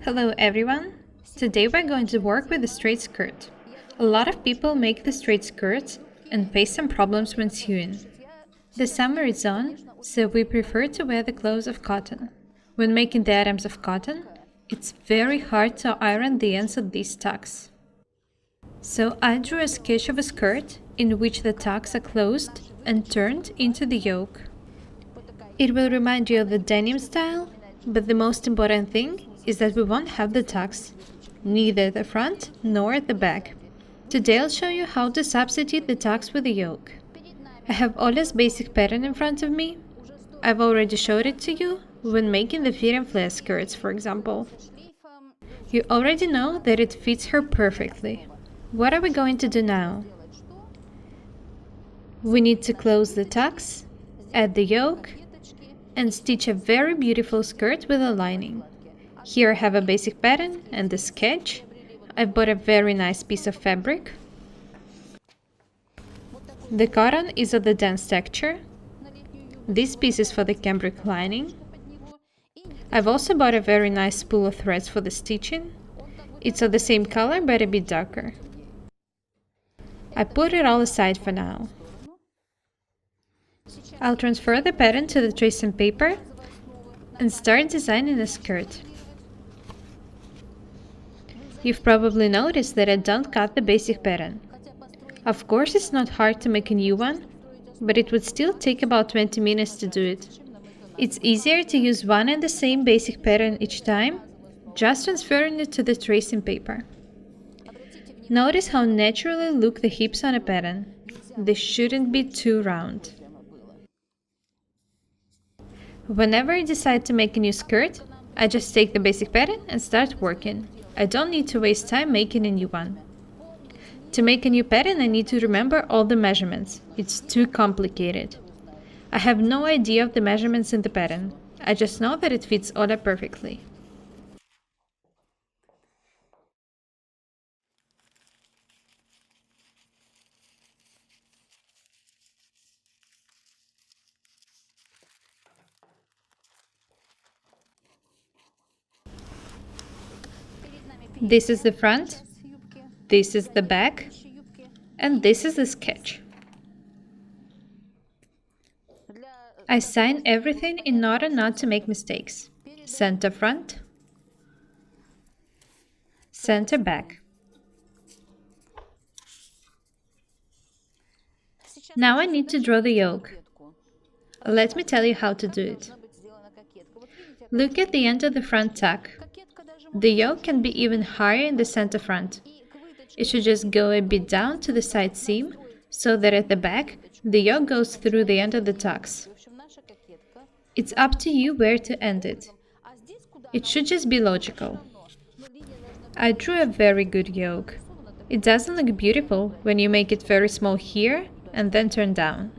Hello everyone! Today we're going to work with a straight skirt. A lot of people make the straight skirts and face some problems when sewing. The summer is on, so we prefer to wear the clothes of cotton. When making the items of cotton, it's very hard to iron the ends of these tucks. So I drew a sketch of a skirt in which the tucks are closed and turned into the yoke. It will remind you of the denim style, but the most important thing is that we won't have the tucks, neither at the front nor at the back. Today I'll show you how to substitute the tucks with the yoke. I have Ola's basic pattern in front of me. I've already showed it to you when making the fit and flare skirts, for example. You already know that it fits her perfectly. What are we going to do now? We need to close the tucks, add the yoke, and stitch a very beautiful skirt with a lining. Here I have a basic pattern and a sketch. I've bought a very nice piece of fabric. The cotton is of the dense texture. This piece is for the cambric lining. I've also bought a very nice spool of threads for the stitching. It's of the same color but a bit darker. I put it all aside for now. I'll transfer the pattern to the tracing paper and start designing a skirt. You've probably noticed that I don't cut the basic pattern. Of course, it's not hard to make a new one, but it would still take about 20 minutes to do it. It's easier to use one and the same basic pattern each time, just transferring it to the tracing paper. Notice how naturally look the hips on a pattern. They shouldn't be too round. Whenever I decide to make a new skirt, I just take the basic pattern and start working. I don't need to waste time making a new one. To make a new pattern, I need to remember all the measurements. It's too complicated. I have no idea of the measurements in the pattern. I just know that it fits Ola perfectly. This is the front, this is the back, and this is the sketch. I sign everything in order not to make mistakes. Center front, center back. Now I need to draw the yoke. Let me tell you how to do it. Look at the end of the front tuck. The yoke can be even higher in the center front. It should just go a bit down to the side seam, so that at the back, the yoke goes through the end of the tucks. It's up to you where to end it. It should just be logical. I drew a very good yoke. It doesn't look beautiful when you make it very small here and then turn down.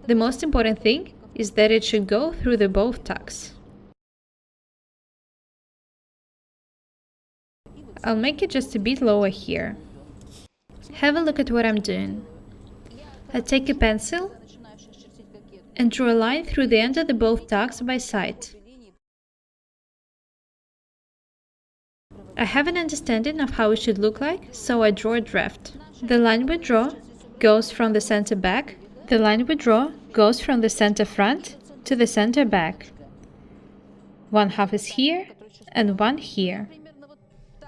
The most important thing is that it should go through the both tucks. I'll make it just a bit lower here. Have a look at what I'm doing. I take a pencil and draw a line through the end of the both tucks by side. I have an understanding of how it should look like, so I draw a draft. The line we draw goes from the center back. The line we draw goes from the center front to the center back. One half is here and one here.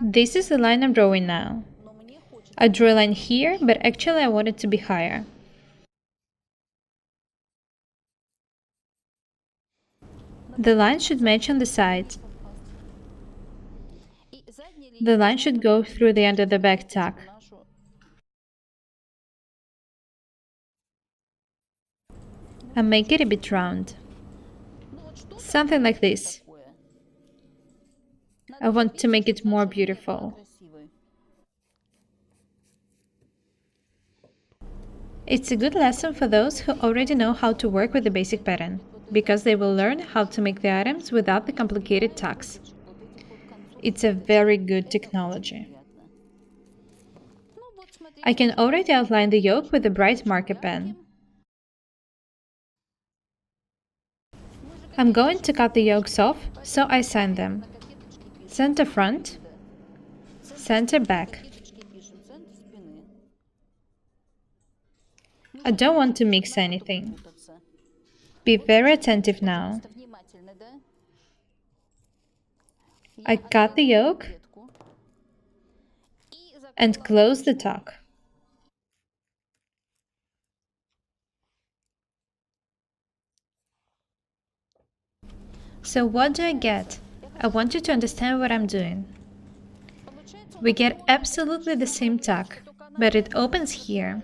This is the line I'm drawing now. I drew a line here, but actually I want it to be higher. The line should match on the side. The line should go through the end of the back tuck. I make it a bit round. Something like this. I want to make it more beautiful. It's a good lesson for those who already know how to work with the basic pattern, because they will learn how to make the items without the complicated tucks. It's a very good technology. I can already outline the yoke with a bright marker pen. I'm going to cut the yolks off, so I sign them. Center front, center back. I don't want to mix anything. Be very attentive now. I cut the yoke and close the tuck. So what do I get? I want you to understand what I'm doing. We get absolutely the same tuck, but it opens here.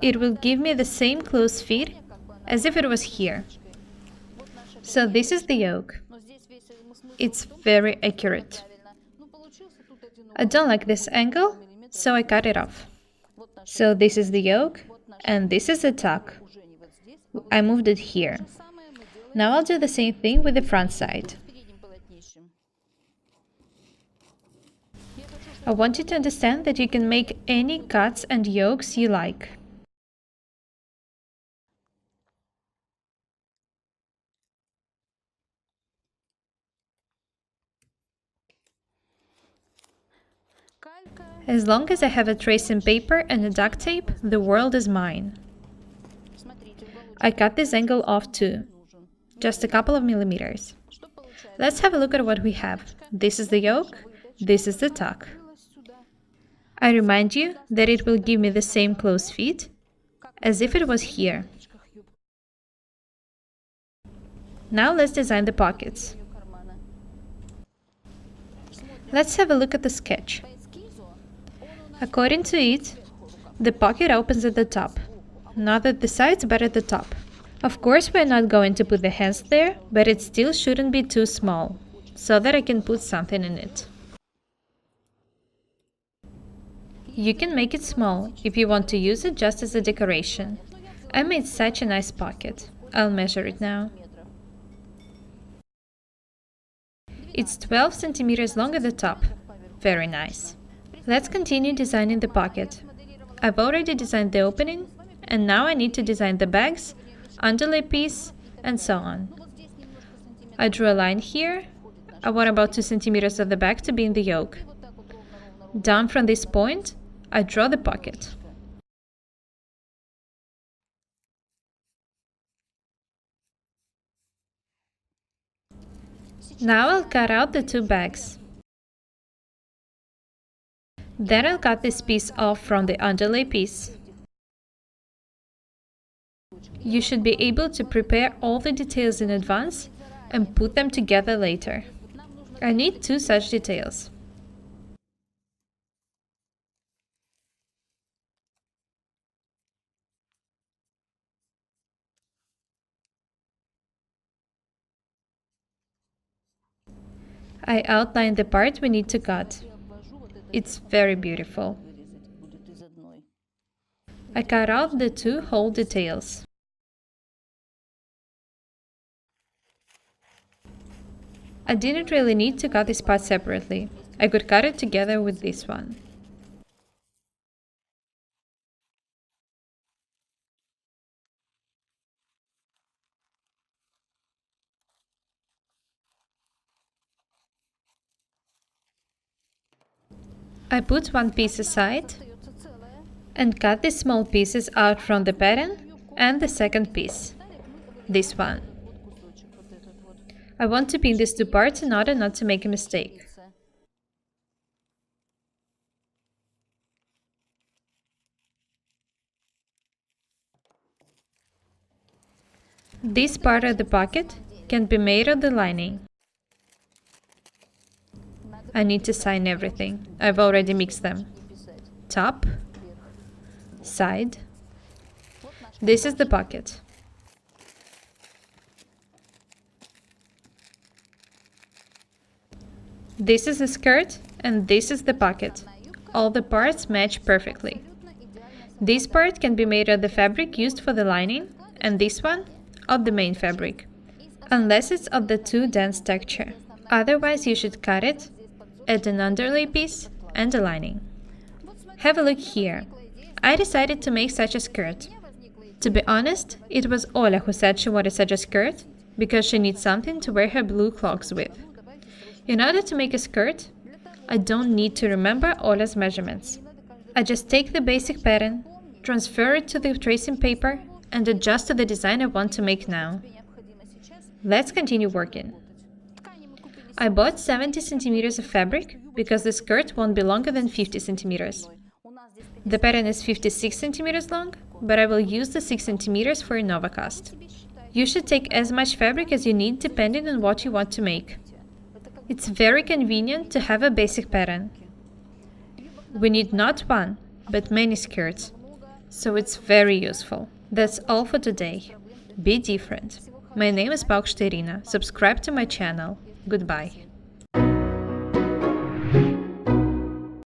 It will give me the same close fit as if it was here. So this is the yoke. It's very accurate. I don't like this angle, so I cut it off. So this is the yoke, and this is the tuck. I moved it here. Now I'll do the same thing with the front side. I want you to understand that you can make any cuts and yokes you like. As long as I have a tracing paper and a duct tape, the world is mine. I cut this angle off too, just a couple of millimeters. Let's have a look at what we have. This is the yoke, this is the tuck. I remind you that it will give me the same close fit as if it was here. Now let's design the pockets. Let's have a look at the sketch. According to it, the pocket opens at the top, not at the sides but at the top. Of course, we're not going to put the hands there, but it still shouldn't be too small, so that I can put something in it. You can make it small if you want to use it just as a decoration. I made such a nice pocket. I'll measure it now. It's 12 centimeters long at the top. Very nice. Let's continue designing the pocket. I've already designed the opening, and now I need to design the bags, underlay piece, and so on. I drew a line here. I want about 2 centimeters of the back to be in the yoke. Down from this point, I draw the pocket. Now I'll cut out the 2 bags. Then I'll cut this piece off from the underlay piece. You should be able to prepare all the details in advance and put them together later. I need 2 such details. I outlined the part we need to cut. It's very beautiful. I cut out the 2 hole details. I didn't really need to cut this part separately. I could cut it together with this one. I put one piece aside and cut the small pieces out from the pattern and the second piece, this one. I want to pin these 2 parts in order not to make a mistake. This part of the pocket can be made of the lining. I need to sign everything. I've already mixed them. Top, side. This is the pocket. This is the skirt and this is the pocket. All the parts match perfectly. This part can be made of the fabric used for the lining and this one of the main fabric, unless it's of the too dense texture. Otherwise, you should cut it, add an underlay piece and a lining. Have a look here. I decided to make such a skirt. To be honest, it was Ola who said she wanted such a skirt because she needs something to wear her blue clogs with. In order to make a skirt, I don't need to remember Ola's measurements. I just take the basic pattern, transfer it to the tracing paper, and adjust to the design I want to make now. Let's continue working. I bought 70 centimeters of fabric because the skirt won't be longer than 50 centimeters. The pattern is 56 centimeters long, but I will use the 6 centimeters for a Nova cast. You should take as much fabric as you need depending on what you want to make. It's very convenient to have a basic pattern. We need not one, but many skirts, so it's very useful. That's all for today. Be different. My name is Paukšta Irina. Subscribe to my channel. Goodbye.